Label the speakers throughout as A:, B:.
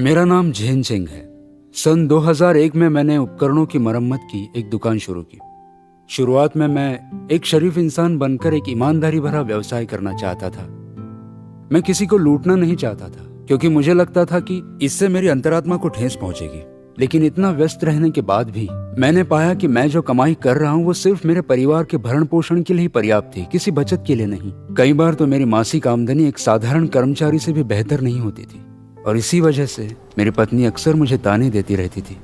A: मेरा नाम झेन सिंह है। सन 2001 में मैंने उपकरणों की मरम्मत की एक दुकान शुरू की। शुरुआत में मैं एक शरीफ इंसान बनकर एक ईमानदारी भरा व्यवसाय करना चाहता था। मैं किसी को लूटना नहीं चाहता था, क्योंकि मुझे लगता था कि इससे मेरी अंतरात्मा को ठेस पहुंचेगी। लेकिन इतना व्यस्त रहने के बाद भी मैंने पाया कि मैं जो कमाई कर रहा हूँ वो सिर्फ मेरे परिवार के भरण पोषण के लिए पर्याप्त थी, किसी बचत के लिए नहीं। कई बार तो मेरी मासिक आमदनी एक साधारण कर्मचारी से भी बेहतर नहीं होती थी, और इसी वजह से मेरी पत्नी अक्सर मुझे ताने देती रहती थी।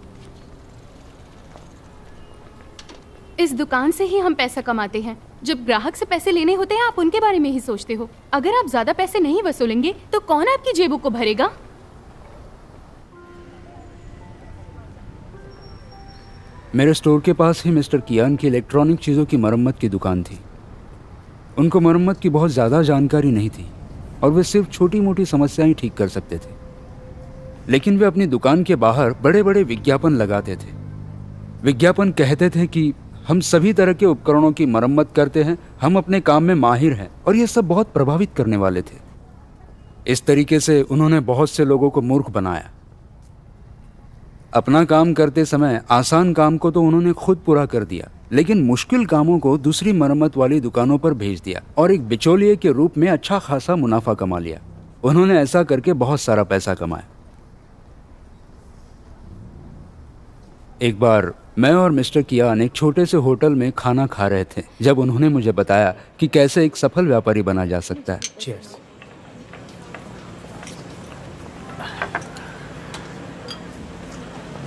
B: इस दुकान से ही हम पैसा कमाते हैं। जब ग्राहक से पैसे लेने होते हैं आप उनके बारे में ही सोचते हो। अगर आप ज्यादा पैसे नहीं वसूलेंगे तो कौन आपकी जेबों को भरेगा?
A: मेरे स्टोर के पास ही मिस्टर कियान की इलेक्ट्रॉनिक चीज़ों की मरम्मत की दुकान थी। उनको मरम्मत की बहुत ज़्यादा जानकारी नहीं थी और वे सिर्फ छोटी मोटी समस्याएं ठीक कर सकते थे। लेकिन वे अपनी दुकान के बाहर बड़े बड़े विज्ञापन लगाते थे। विज्ञापन कहते थे कि हम सभी तरह के उपकरणों की मरम्मत करते हैं, हम अपने काम में माहिर हैं, और ये सब बहुत प्रभावित करने वाले थे। इस तरीके से उन्होंने बहुत से लोगों को मूर्ख बनाया। अपना काम करते समय आसान काम को तो उन्होंने खुद पूरा कर दिया, लेकिन मुश्किल कामों को दूसरी मरम्मत वाली दुकानों पर भेज दिया और एक बिचौलिए के रूप में अच्छा खासा मुनाफा कमा लिया। उन्होंने ऐसा करके बहुत सारा पैसा कमाया। एक बार मैं और मिस्टर कियान एक छोटे से होटल में खाना खा रहे थे, जब उन्होंने मुझे बताया कि कैसे एक सफल व्यापारी बना जा सकता है।
C: Cheers.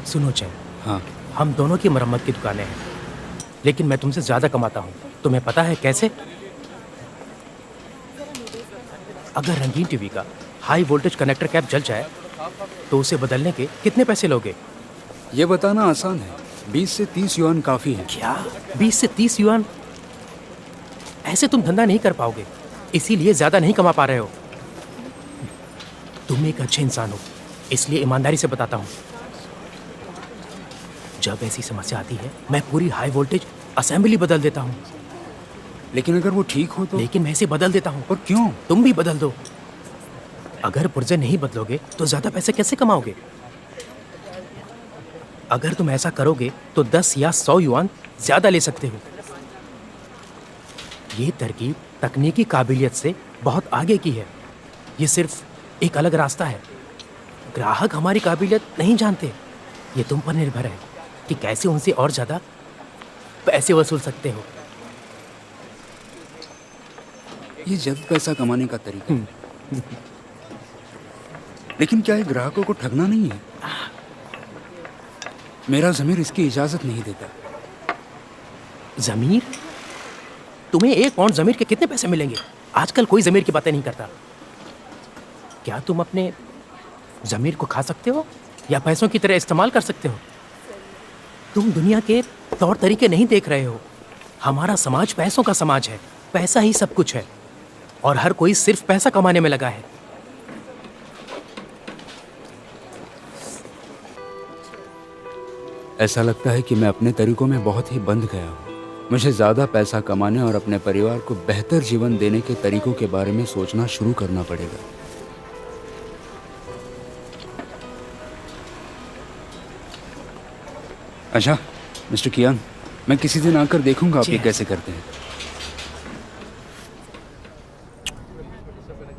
C: सुनो चैन,
A: हाँ।
C: हम दोनों की मरम्मत की दुकानें हैं, लेकिन मैं तुमसे ज्यादा कमाता हूँ। तुम्हें पता है कैसे? अगर रंगीन टीवी का हाई वोल्टेज कनेक्टर कैप जल जाए तो उसे बदलने के कितने पैसे लोगे?
A: ये बताना आसान है, 20 से 30 युआन काफी है।
C: क्या 20 से 30 युआन? ऐसे तुम धंधा नहीं कर पाओगे, इसीलिए ज्यादा नहीं कमा पा रहे हो। तुम एक अच्छे इंसान हो, इसलिए ईमानदारी से बताता हूँ। जब ऐसी समस्या आती है मैं पूरी हाई वोल्टेज असेंबली बदल देता हूँ।
A: लेकिन अगर वो ठीक हो तो?
C: लेकिन मैं इसे बदल देता हूँ।
A: और क्यों?
C: तुम भी बदल दो। अगर पुर्जे नहीं बदलोगे तो ज्यादा पैसे कैसे कमाओगे? अगर तुम ऐसा करोगे तो 10 या 100 युआन ज्यादा ले सकते हो। ये तरकीब तकनीकी काबिलियत से बहुत आगे की है। ये सिर्फ एक अलग रास्ता है। ग्राहक हमारी काबिलियत नहीं जानते। ये तुम पर निर्भर है कि कैसे उनसे और ज्यादा पैसे वसूल सकते हो।
A: ये जल्द पैसा कमाने का तरीका है। लेकिन क्या ये ग्राहकों को ठगना नहीं है? मेरा ज़मीर इसकी इजाजत नहीं देता।
C: ज़मीर? तुम्हें 1 पाउंड ज़मीर के कितने पैसे मिलेंगे? आजकल कोई ज़मीर की बातें नहीं करता। क्या तुम अपने ज़मीर को खा सकते हो या पैसों की तरह इस्तेमाल कर सकते हो? तुम दुनिया के तौर तरीके नहीं देख रहे हो। हमारा समाज पैसों का समाज है। पैसा ही सब कुछ है और हर कोई सिर्फ पैसा कमाने में लगा है।
A: ऐसा लगता है कि मैं अपने तरीकों में बहुत ही बंध गया हूँ। मुझे ज़्यादा पैसा कमाने और अपने परिवार को बेहतर जीवन देने के तरीकों के बारे में सोचना शुरू करना पड़ेगा। अच्छा मिस्टर कियान, मैं किसी दिन आकर देखूंगा आप ये कैसे करते हैं।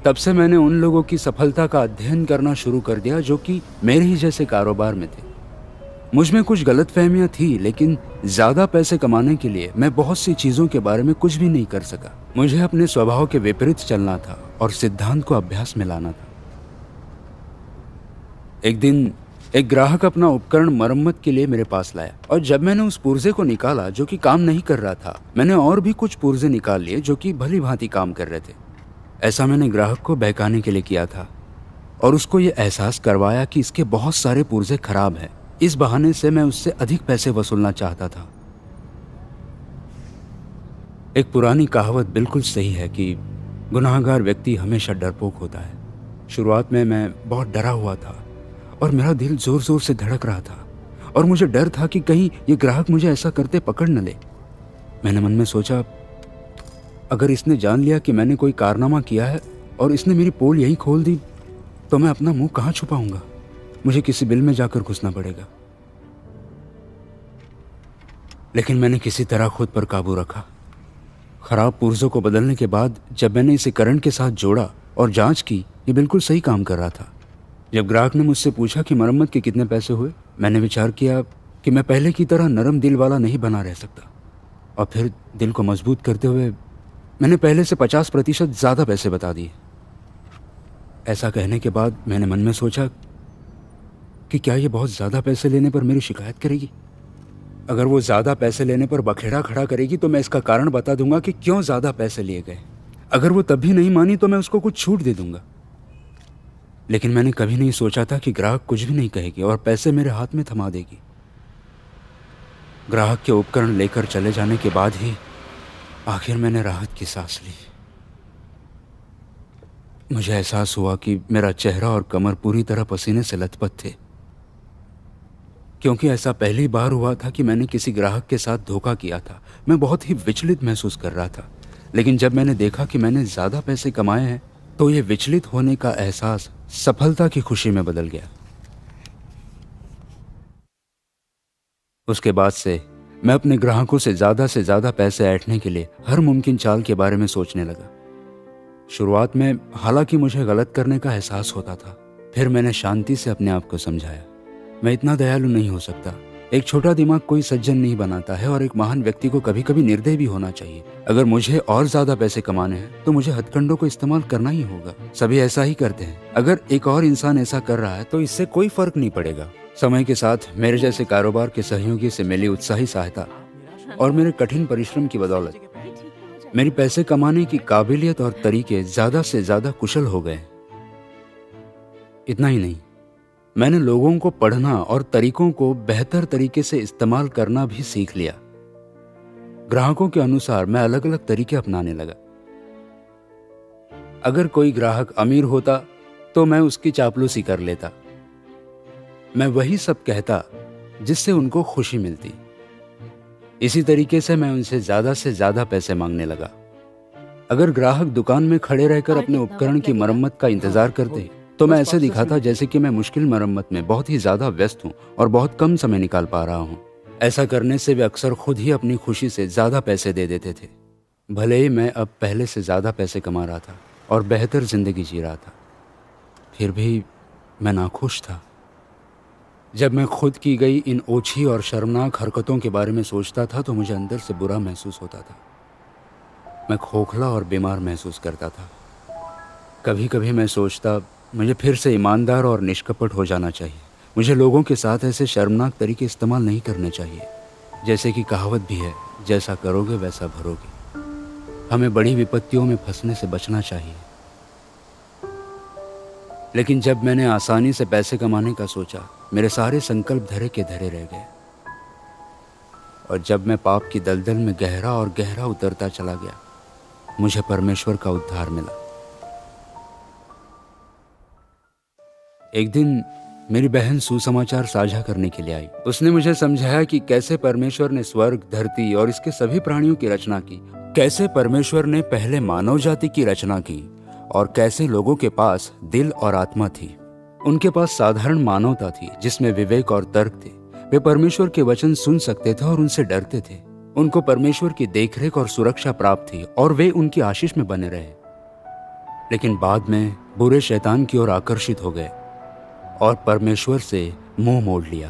A: तब से मैंने उन लोगों की सफलता का अध्ययन करना शुरू कर दिया जो कि मेरे ही जैसे कारोबार में थे। मुझ में कुछ गलतफहमियां थी, लेकिन ज्यादा पैसे कमाने के लिए मैं बहुत सी चीजों के बारे में कुछ भी नहीं कर सका। मुझे अपने स्वभाव के विपरीत चलना था और सिद्धांत को अभ्यास में लाना था। एक दिन एक ग्राहक अपना उपकरण मरम्मत के लिए मेरे पास लाया, और जब मैंने उस पुर्जे को निकाला जो कि काम नहीं कर रहा था, मैंने और भी कुछ पुर्जे निकाल लिए जो कि भली भांति काम कर रहे थे। ऐसा मैंने ग्राहक को बहकाने के लिए किया था और उसको ये एहसास करवाया कि इसके बहुत सारे पुर्जे खराब हैं। इस बहाने से मैं उससे अधिक पैसे वसूलना चाहता था। एक पुरानी कहावत बिल्कुल सही है कि गुनाहगार व्यक्ति हमेशा डरपोक होता है। शुरुआत में मैं बहुत डरा हुआ था और मेरा दिल जोर जोर से धड़क रहा था और मुझे डर था कि कहीं ये ग्राहक मुझे ऐसा करते पकड़ न ले। मैंने मन में सोचा, अगर इसने जान लिया कि मैंने कोई कारनामा किया है और इसने मेरी पोल यहीं खोल दी तो मैं अपना मुंह कहाँ छुपाऊंगा। मुझे किसी बिल में जाकर घुसना पड़ेगा। लेकिन मैंने किसी तरह खुद पर काबू रखा। खराब पुर्जों को बदलने के बाद जब मैंने इसे करंट के साथ जोड़ा और जांच की, ये बिल्कुल सही काम कर रहा था। जब ग्राहक ने मुझसे पूछा कि मरम्मत के कितने पैसे हुए, मैंने विचार किया कि मैं पहले की तरह नरम दिल वाला नहीं बना रह सकता, और फिर दिल को मजबूत करते हुए मैंने पहले से 50% ज़्यादा पैसे बता दिए। ऐसा कहने के बाद मैंने मन में सोचा कि क्या ये बहुत ज़्यादा पैसे लेने पर मेरी शिकायत करेगी। अगर वो ज़्यादा पैसे लेने पर बखेड़ा खड़ा करेगी तो मैं इसका कारण बता दूंगा कि क्यों ज़्यादा पैसे लिए गए। अगर वो तब भी नहीं मानी तो मैं उसको कुछ छूट दे दूंगा। लेकिन मैंने कभी नहीं सोचा था कि ग्राहक कुछ भी नहीं कहेगी और पैसे मेरे हाथ में थमा देगी। ग्राहक के उपकरण लेकर चले जाने के बाद ही आखिर मैंने राहत की सांस ली। मुझे एहसास हुआ कि मेरा चेहरा और कमर पूरी तरह पसीने से लथपथ थे, क्योंकि ऐसा पहली बार हुआ था कि मैंने किसी ग्राहक के साथ धोखा किया था। मैं बहुत ही विचलित महसूस कर रहा था, लेकिन जब मैंने देखा कि मैंने ज़्यादा पैसे कमाए हैं तो ये विचलित होने का एहसास सफलता की खुशी में बदल गया। उसके बाद से मैं अपने ग्राहकों से ज़्यादा पैसे ऐंठने के लिए हर मुमकिन चाल के बारे में सोचने लगा। शुरुआत में हालांकि मुझे गलत करने का एहसास होता था, फिर मैंने शांति से अपने आप को समझाया, मैं इतना दयालु नहीं हो सकता। एक छोटा दिमाग कोई सज्जन नहीं बनाता है और एक महान व्यक्ति को कभी कभी निर्दयी भी होना चाहिए। अगर मुझे और ज़्यादा पैसे कमाने हैं तो मुझे हथकंडों को इस्तेमाल करना ही होगा। सभी ऐसा ही करते हैं। अगर एक और इंसान ऐसा कर रहा है तो इससे कोई फर्क नहीं पड़ेगा। समय के साथ मेरे जैसे कारोबार के सहयोगी से मिली उत्साही सहायता और मेरे कठिन परिश्रम की बदौलत मेरी पैसे कमाने की काबिलियत और तरीके ज़्यादा से ज़्यादा कुशल हो गए। इतना ही नहीं, मैंने लोगों को पढ़ना और तरीकों को बेहतर तरीके से इस्तेमाल करना भी सीख लिया। ग्राहकों के अनुसार मैं अलग अलग तरीके अपनाने लगा। अगर कोई ग्राहक अमीर होता तो मैं उसकी चापलूसी कर लेता। मैं वही सब कहता जिससे उनको खुशी मिलती। इसी तरीके से मैं उनसे ज़्यादा पैसे मांगने लगा। अगर ग्राहक दुकान में खड़े रहकर अपने उपकरण की मरम्मत का इंतजार करते तो मैं ऐसे दिखाता जैसे कि मैं मुश्किल मरम्मत में बहुत ही ज़्यादा व्यस्त हूँ और बहुत कम समय निकाल पा रहा हूँ। ऐसा करने से वे अक्सर खुद ही अपनी खुशी से ज़्यादा पैसे दे देते थे। भले ही मैं अब पहले से ज़्यादा पैसे कमा रहा था और बेहतर ज़िंदगी जी रहा था, फिर भी मैं नाखुश था। जब मैं खुद की गई इन ओछी और शर्मनाक हरकतों के बारे में सोचता था तो मुझे अंदर से बुरा महसूस होता था। मैं खोखला और बीमार महसूस करता था। कभी कभी मैं सोचता मुझे फिर से ईमानदार और निष्कपट हो जाना चाहिए। मुझे लोगों के साथ ऐसे शर्मनाक तरीके इस्तेमाल नहीं करने चाहिए। जैसे कि कहावत भी है, जैसा करोगे वैसा भरोगे। हमें बड़ी विपत्तियों में फंसने से बचना चाहिए। लेकिन जब मैंने आसानी से पैसे कमाने का सोचा, मेरे सारे संकल्प धरे के धरे रह गए। और जब मैं पाप की दलदल में गहरा उतरता चला गया, मुझे परमेश्वर का उद्धार मिला। एक दिन मेरी बहन सुसमाचार साझा करने के लिए आई। उसने मुझे समझाया कि कैसे परमेश्वर ने स्वर्ग, धरती और इसके सभी प्राणियों की रचना की, कैसे परमेश्वर ने पहले मानव जाति की रचना की और कैसे लोगों के पास दिल और आत्मा थी। उनके पास साधारण मानवता थी जिसमें विवेक और तर्क थे। वे परमेश्वर के वचन सुन सकते थे और उनसे डरते थे। उनको परमेश्वर की देखरेख और सुरक्षा प्राप्त थी और वे उनकी आशीष में बने रहे। लेकिन बाद में बुरे शैतान की ओर आकर्षित हो गए और परमेश्वर से मुंह मोड़ लिया।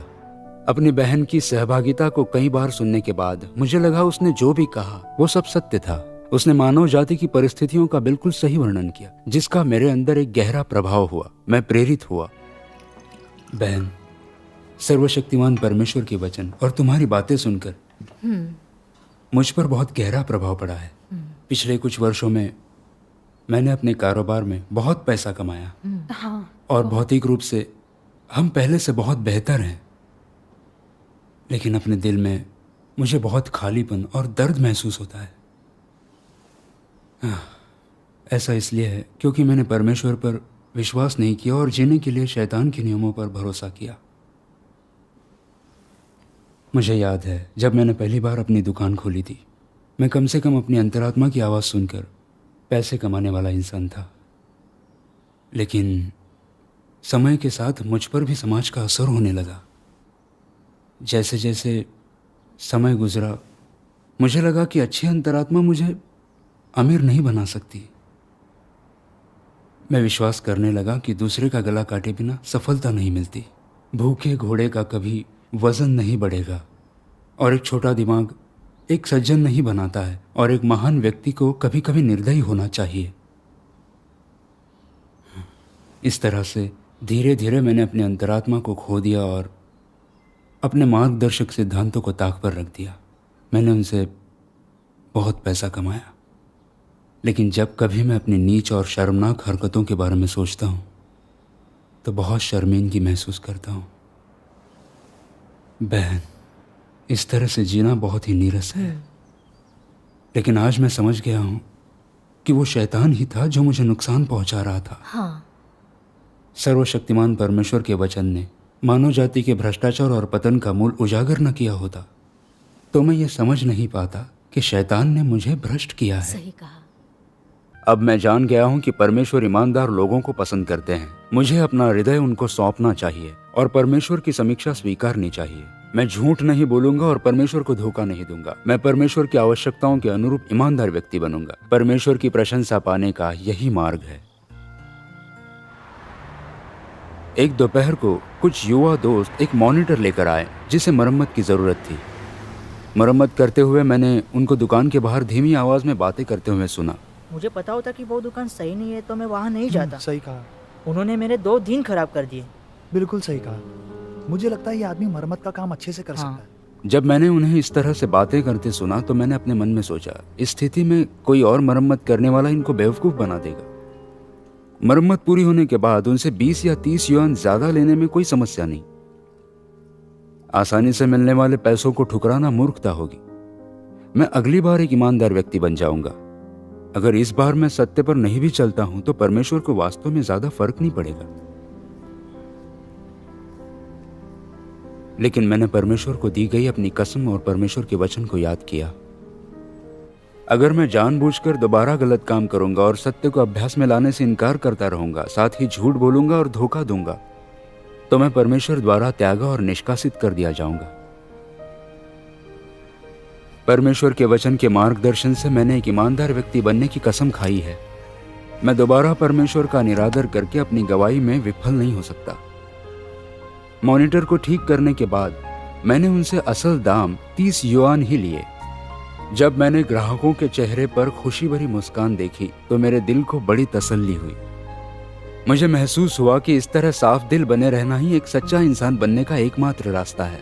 A: अपनी बहन की सहभागिता को कई बार सुनने के बाद मुझे लगा उसने जो भी कहा वो सब सत्य था। उसने मानव जाति की परिस्थितियों का बिल्कुल सही वर्णन किया, जिसका मेरे अंदर एक गहरा प्रभाव हुआ। मैं प्रेरित हुआ। बहन, सर्वशक्तिमान परमेश्वर के वचन और तुम्हारी बातें सुनकर मुझ पर बहुत गहरा प्रभाव पड़ा है। पिछले कुछ वर्षों में मैंने अपने कारोबार में बहुत पैसा कमाया।
B: हाँ,
A: और भौतिक रूप से हम पहले से बहुत बेहतर हैं। लेकिन अपने दिल में मुझे बहुत खालीपन और दर्द महसूस होता है। ऐसा इसलिए है क्योंकि मैंने परमेश्वर पर विश्वास नहीं किया और जीने के लिए शैतान के नियमों पर भरोसा किया। मुझे याद है जब मैंने पहली बार अपनी दुकान खोली थी, मैं कम से कम अपनी अंतरात्मा की आवाज़ सुनकर पैसे कमाने वाला इंसान था। लेकिन समय के साथ मुझ पर भी समाज का असर होने लगा। जैसे जैसे समय गुजरा, मुझे लगा कि अच्छी अंतरात्मा मुझे अमीर नहीं बना सकती। मैं विश्वास करने लगा कि दूसरे का गला काटे बिना सफलता नहीं मिलती। भूखे घोड़े का कभी वजन नहीं बढ़ेगा, और एक छोटा दिमाग एक सज्जन नहीं बनाता है, और एक महान व्यक्ति को कभी कभी निर्दयी होना चाहिए। इस तरह से धीरे धीरे मैंने अपनी अंतरात्मा को खो दिया और अपने मार्गदर्शक सिद्धांतों को ताक पर रख दिया। मैंने उनसे बहुत पैसा कमाया, लेकिन जब कभी मैं अपनी नीच और शर्मनाक हरकतों के बारे में सोचता हूँ तो बहुत शर्मिंदगी महसूस करता हूँ। बहन, इस तरह से जीना बहुत ही नीरस है। लेकिन आज मैं समझ गया हूँ कि वो शैतान ही था जो मुझे नुकसान पहुंचा रहा था।
D: हाँ।
A: सर्वशक्तिमान परमेश्वर के वचन ने मानव जाति के भ्रष्टाचार और पतन का मूल उजागर न किया होता तो मैं ये समझ नहीं पाता कि शैतान ने मुझे भ्रष्ट किया है।
D: सही कहा।
A: अब मैं जान गया हूँ कि परमेश्वर ईमानदार लोगों को पसंद करते हैं। मुझे अपना हृदय उनको सौंपना चाहिए और परमेश्वर की समीक्षा स्वीकारनी चाहिए। मैं झूठ नहीं बोलूंगा और परमेश्वर को धोखा नहीं दूंगा। मैं परमेश्वर की आवश्यकताओं के अनुरूप ईमानदार व्यक्ति बनूंगा। परमेश्वर की प्रशंसा पाने का यही मार्ग है। एक दोपहर को कुछ युवा दोस्त एक मॉनिटर लेकर आए जिसे मरम्मत की जरूरत थी। मरम्मत करते हुए मैंने उनको दुकान के बाहर धीमी आवाज में बातें करते हुए सुना।
E: मुझे पता होता कि वो दुकान सही नहीं है तो मैं वहाँ नहीं जाता।
F: सही कहा।
E: उन्होंने मेरे 2 दिन खराब कर दिए।
F: बिल्कुल सही कहा। मुझे लगता है ये आदमी मरम्मत का काम अच्छे से कर सकता है।
A: जब मैंने उन्हें इस तरह से बातें करते सुना तो मैंने अपने मन में सोचा, इस स्थिति में कोई और मरम्मत करने वाला इनको बेवकूफ बना देगा। मरम्मत पूरी होने के बाद उनसे 20 या 30 युआन ज्यादा लेने में कोई समस्या नहीं। आसानी से मिलने वाले पैसों को ठुकराना मूर्खता होगी। मैं अगली बार एक ईमानदार व्यक्ति बन जाऊंगा। अगर इस बार मैं सत्य पर नहीं भी चलता हूं तो परमेश्वर को वास्तव में ज्यादा फर्क नहीं पड़ेगा। लेकिन मैंने परमेश्वर को दी गई अपनी कसम और परमेश्वर के वचन को याद किया। अगर मैं जानबूझकर दोबारा गलत काम करूंगा और सत्य को अभ्यास में लाने से इनकार करता रहूंगा, साथ ही झूठ बोलूंगा और धोखा दूंगा, तो मैं परमेश्वर द्वारा त्यागा और निष्कासित कर दिया जाऊंगा। परमेश्वर के वचन के मार्गदर्शन से मैंने एक ईमानदार व्यक्ति बनने की कसम खाई है। मैं दोबारा परमेश्वर का निरादर करके अपनी गवाही में विफल नहीं हो सकता। मॉनिटर को ठीक करने के बाद मैंने उनसे असल दाम 30 युआन ही लिए। जब मैंने ग्राहकों के चेहरे पर खुशी भरी मुस्कान देखी तो मेरे दिल को बड़ी तसल्ली हुई। मुझे महसूस हुआ कि इस तरह साफ दिल बने रहना ही एक सच्चा इंसान बनने का एकमात्र रास्ता है।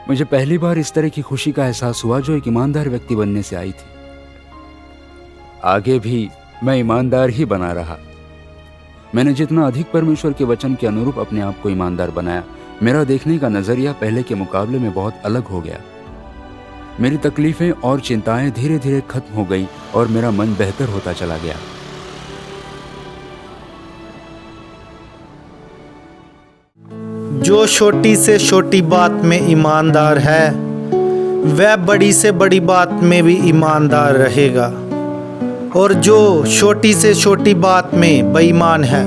A: मुझे पहली बार इस तरह की खुशी का एहसास हुआ जो एक ईमानदार व्यक्ति बनने से आई थी। आगे भी मैं ईमानदार ही बना रहा। मैंने जितना अधिक परमेश्वर के वचन के अनुरूप अपने आप को ईमानदार बनाया, मेरा देखने का नजरिया पहले के मुकाबले में बहुत अलग हो गया। मेरी तकलीफें और चिंताएं धीरे धीरे खत्म हो गई और मेरा मन बेहतर होता चला गया।
G: जो छोटी से छोटी बात में ईमानदार है वह बड़ी से बड़ी बात में भी ईमानदार रहेगा, और जो छोटी से छोटी बात में बेईमान है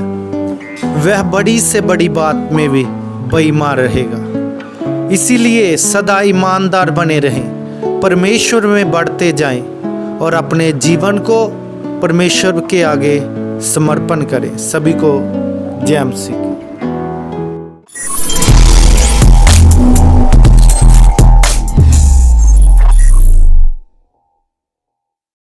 G: वह बड़ी से बड़ी बात में भी बेईमान रहेगा। इसीलिए सदा ईमानदार बने रहें, परमेश्वर में बढ़ते जाएं और अपने जीवन को परमेश्वर के आगे समर्पण करें। सभी को जय मसीह।